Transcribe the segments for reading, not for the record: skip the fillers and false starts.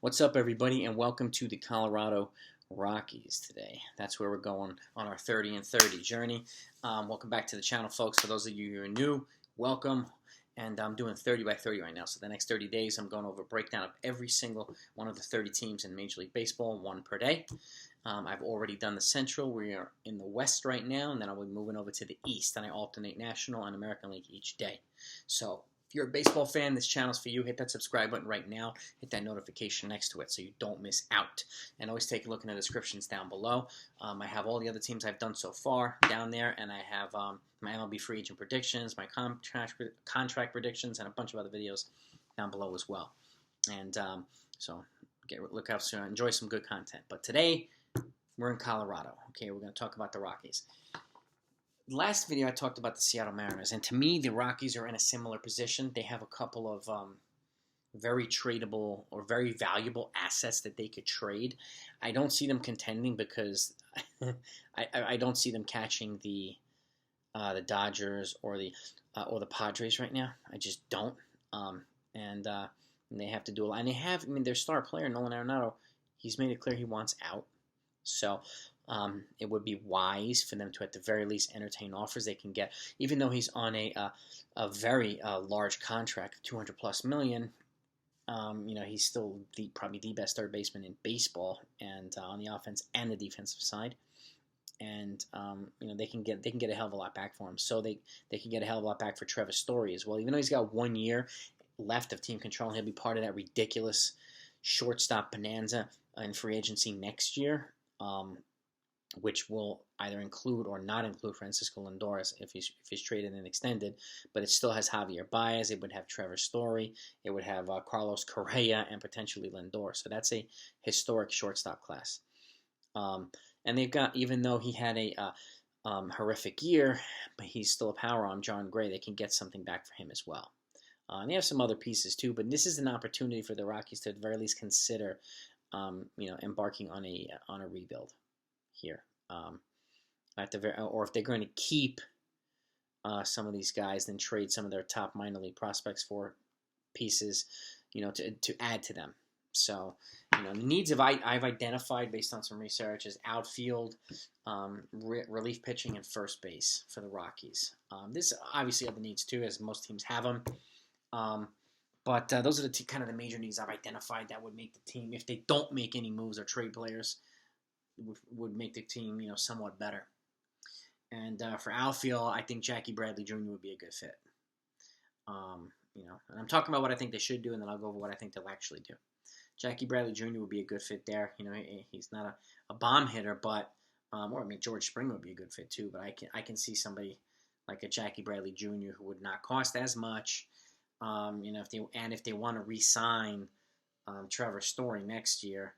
What's up, everybody, and welcome to the Colorado Rockies today. That's where we're going on our 30 and 30 journey. Welcome back to the channel, folks. For those of you who are new, welcome. And I'm doing 30 by 30 right now. So the next 30 days, I'm going over a breakdown of every single one of the 30 teams in Major League Baseball, one per day. I've already done the Central. We are in the West right now, and then I'll be moving over to the East. And I alternate National and American League each day. So if you're a baseball fan, this channel's for you. Hit that subscribe button right now. Hit that notification next to it so you don't miss out. And always take a look in the descriptions down below. I have all the other teams I've done so far down there, and I have my MLB free agent predictions, my contract predictions, and a bunch of other videos down below as well. And so look out soon. Enjoy some good content. But today, we're in Colorado. Okay, we're going to talk about the Rockies. Last video, I talked about the Seattle Mariners, and to me, the Rockies are in a similar position. They have a couple of very tradable or very valuable assets that they could trade. I don't see them contending because I don't see them catching the Dodgers or the Padres right now. I just don't. And they have to do a lot. And they have, I mean, their star player, Nolan Arenado, he's made it clear he wants out. So it would be wise for them to, at the very least, entertain offers they can get. Even though he's on a very large contract, $200+ million, you know, he's still probably the best third baseman in baseball, and on the offense and the defensive side. And you know, they can get a hell of a lot back for him. So they can get a hell of a lot back for Trevor Story as well. Even though he's got 1 year left of team control, he'll be part of that ridiculous shortstop bonanza in free agency next year. Which will either include or not include Francisco Lindor if he's traded and extended, but it still has Javier Baez. It would have Trevor Story. It would have Carlos Correa and potentially Lindor. So that's a historic shortstop class. And they've got, even though he had a horrific year, but he's still a power arm, John Gray. They can get something back for him as well. And they have some other pieces too, but this is an opportunity for the Rockies to at the very least consider, you know, embarking on a rebuild here. Or if they're going to keep some of these guys, then trade some of their top minor league prospects for pieces, you know, to add to them. So, you know, the needs I've identified based on some research is outfield, relief pitching, and first base for the Rockies. This obviously other needs too, as most teams have them. But those are the kind of the major needs I've identified that would make the team, if they don't make any moves or trade players, would make the team, you know, somewhat better. And for outfield, I think Jackie Bradley Jr. would be a good fit. You know, and I'm talking about what I think they should do, and then I'll go over what I think they'll actually do. Jackie Bradley Jr. would be a good fit there. You know, he's not a bomb hitter, but or I mean, George Springer would be a good fit too. But I can see somebody like a Jackie Bradley Jr. who would not cost as much. You know, if they want to re-sign Trevor Story next year,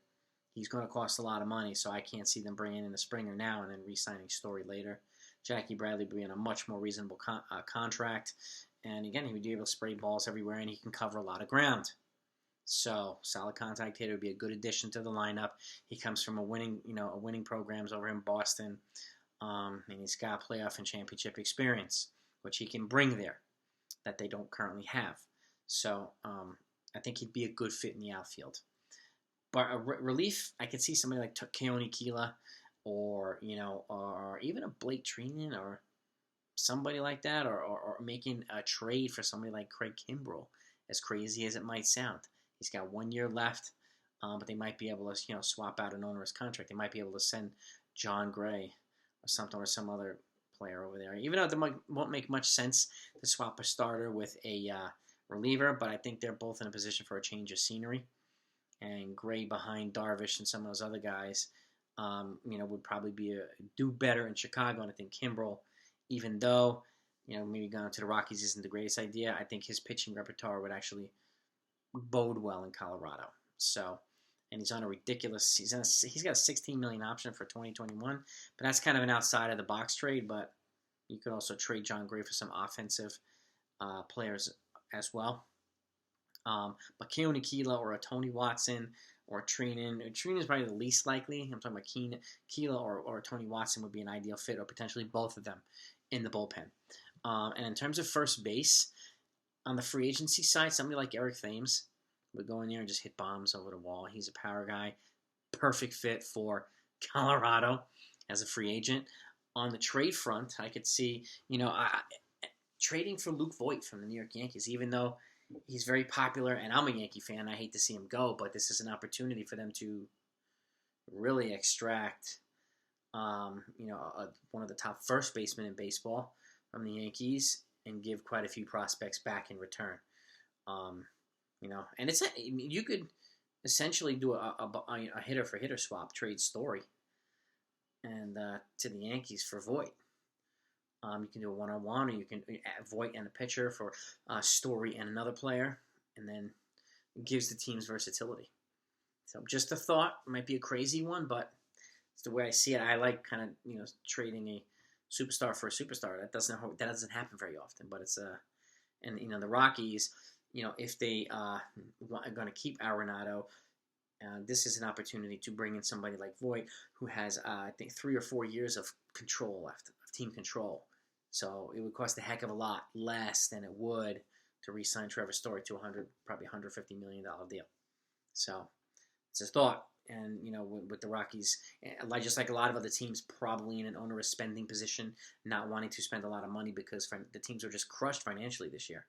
he's going to cost a lot of money, so I can't see them bringing in the Springer now and then re-signing Story later. Jackie Bradley would be in a much more reasonable contract, and again, he would be able to spray balls everywhere, and he can cover a lot of ground. So, solid contact hitter would be a good addition to the lineup. He comes from a winning programs over in Boston, and he's got playoff and championship experience, which he can bring there that they don't currently have. So, I think he'd be a good fit in the outfield. But a relief, I could see somebody like Keone Kela, or you know, or even a Blake Treinen, or somebody like that, or making a trade for somebody like Craig Kimbrell. As crazy as it might sound, he's got 1 year left, but they might be able to, you know, swap out an onerous contract. They might be able to send John Gray or something, or some other player over there. Even though it won't make much sense to swap a starter with a reliever, but I think they're both in a position for a change of scenery. And Gray behind Darvish and some of those other guys, you know, would probably do better in Chicago. And I think Kimbrell, even though, you know, maybe going to the Rockies isn't the greatest idea, I think his pitching repertoire would actually bode well in Colorado. So, and he's on a ridiculous, he's got a $16 million option for 2021, but that's kind of an outside of the box trade. But you could also trade John Gray for some offensive players as well. But Keone Kela or a Tony Watson or Treinen is probably the least likely. I'm talking about Kela or Tony Watson would be an ideal fit, or potentially both of them in the bullpen. And in terms of first base, on the free agency side, somebody like Eric Thames would go in there and just hit bombs over the wall. He's a power guy. Perfect fit for Colorado as a free agent. On the trade front, I could see, trading for Luke Voit from the New York Yankees, even though he's very popular and I'm a Yankee fan. I hate to see him go, but this is an opportunity for them to really extract, one of the top first basemen in baseball from the Yankees and give quite a few prospects back in return. And you could essentially do a hitter for hitter swap, trade Story and to the Yankees for Voit. You can do a one-on-one, or you can add Voit and a pitcher for Story and another player, and then it gives the teams versatility. So just a thought. It might be a crazy one, but it's the way I see it. I like kind of trading a superstar for a superstar. That doesn't happen very often, but it's and the Rockies, if they are going to keep Arenado, this is an opportunity to bring in somebody like Voit, who has I think 3 or 4 years of control left, of team control. So it would cost a heck of a lot less than it would to re-sign Trevor Story to probably $150 million deal. So it's a thought. And, with the Rockies, just like a lot of other teams, probably in an onerous spending position, not wanting to spend a lot of money because the teams are just crushed financially this year.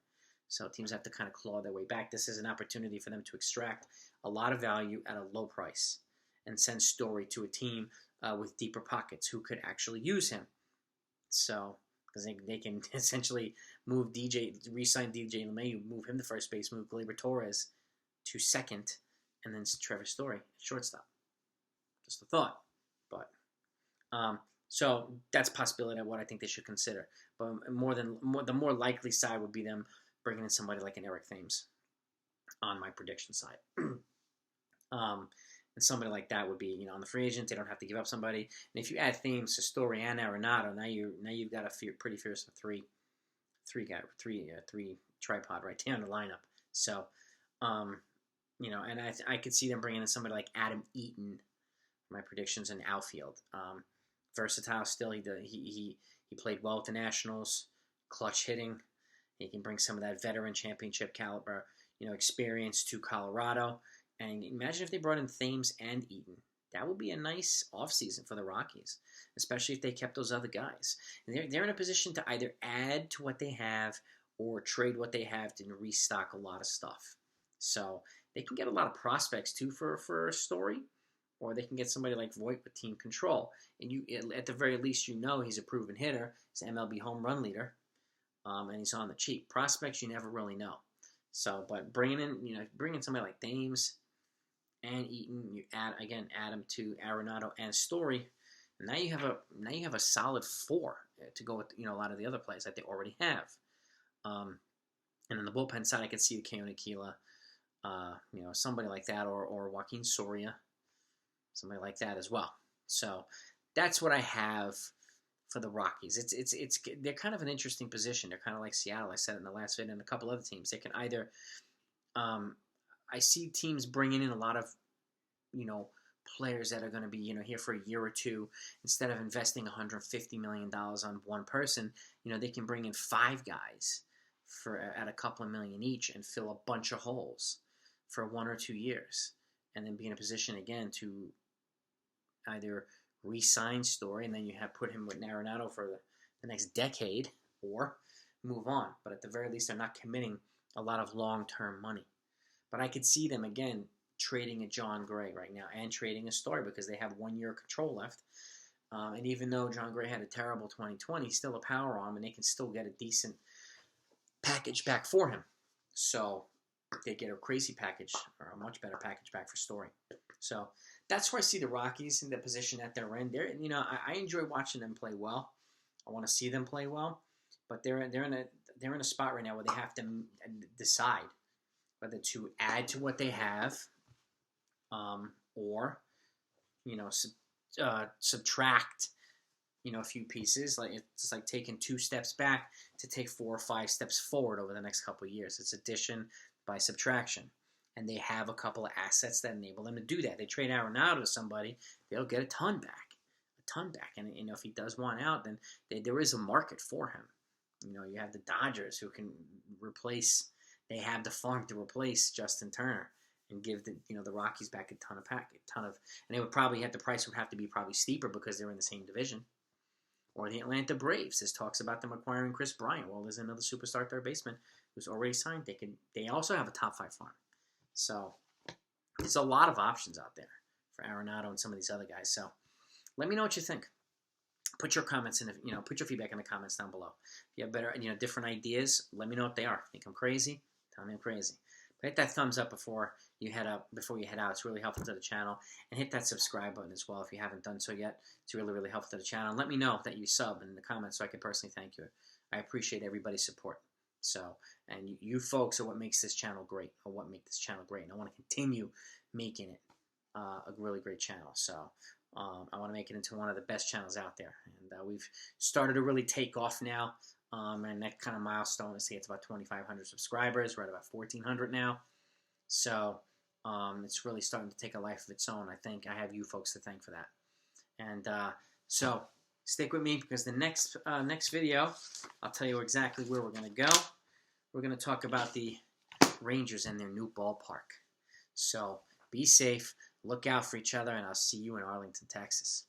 So teams have to kind of claw their way back. This is an opportunity for them to extract a lot of value at a low price and send Story to a team with deeper pockets who could actually use him. So, because they can essentially re-sign DJ LeMahieu, move him to first base, move Gleyber Torres to second, and then Trevor Story at shortstop. Just a thought. But so that's a possibility of what I think they should consider. But the more likely side would be them bringing in somebody like an Eric Thames on my prediction side. And somebody like that would be, on the free agent. They don't have to give up somebody. And if you add Thames to Story and Arenado, now you've got a pretty fierce three tripod right there in the lineup. So, and I could see them bringing in somebody like Adam Eaton. My predictions in outfield. Versatile still. He played well with the Nationals. Clutch hitting. He can bring some of that veteran championship caliber, experience to Colorado. And imagine if they brought in Thames and Eaton. That would be a nice offseason for the Rockies, especially if they kept those other guys. And they're in a position to either add to what they have or trade what they have to restock a lot of stuff. So they can get a lot of prospects too for a Story, or they can get somebody like Voit with team control. And at the very least, he's a proven hitter. He's an MLB home run leader, and he's on the cheap. Prospects, you never really know. So, but bringing in somebody like Thames and Eaton, you add him to Arenado and Story. And now you have a solid 4 to go with a lot of the other players that they already have. And on the bullpen side, I could see the Keone Kela, somebody like that, or Joaquin Soria, somebody like that as well. So that's what I have for the Rockies. They're kind of an interesting position. They're kind of like Seattle. I said it in the last video, and a couple other teams. They can either, I see teams bringing in a lot of, players that are going to be, here for a year or two. Instead of investing $150 million on one person, they can bring in 5 guys at a couple of million each and fill a bunch of holes for 1 or 2 years, and then be in a position again to either re-sign Story and then put him with Arenado for the next decade, or move on. But at the very least, they're not committing a lot of long-term money. But I could see them again trading a John Gray right now and trading a Story because they have 1 year control left. And even though John Gray had a terrible 2020, he's still a power arm, and they can still get a decent package back for him. So they get a crazy package, or a much better package back for Story. So that's where I see the Rockies in the position that they're in. I enjoy watching them play well. I want to see them play well, but they're in a spot right now where they have to decide whether to add to what they have, or subtract a few pieces. Like it's like taking 2 steps back to take 4 or 5 steps forward over the next couple of years. It's addition by subtraction. And they have a couple of assets that enable them to do that. They trade Arenado to somebody, they'll get a ton back. And if he does want out, then there is a market for him. You have the Dodgers who can replace they have the farm to replace Justin Turner and give the Rockies back a ton of, and they would probably the price would have to be probably steeper because they're in the same division. Or the Atlanta Braves. There's talks about them acquiring Chris Bryant. Well, there's another superstar third baseman who's already signed. They also have a top 5 farm. So there's a lot of options out there for Arenado and some of these other guys. So let me know what you think. Put your comments in, put your feedback in the comments down below. If you have better, different ideas, let me know what they are. Think I'm crazy? Tell me I'm crazy. But hit that thumbs up before you head out. It's really helpful to the channel. And hit that subscribe button as well if you haven't done so yet. It's really, really helpful to the channel. And let me know that you sub in the comments so I can personally thank you. I appreciate everybody's support. So, and you folks are what makes this channel great, or what make this channel great. And I want to continue making it a really great channel. So I want to make it into one of the best channels out there. And we've started to really take off now. And that kind of milestone, let's say it's about 2,500 subscribers. We're at about 1,400 now. So it's really starting to take a life of its own. I think I have you folks to thank for that. And so stick with me, because the next video, I'll tell you exactly where we're going to go. We're going to talk about the Rangers and their new ballpark. So be safe, look out for each other, and I'll see you in Arlington, Texas.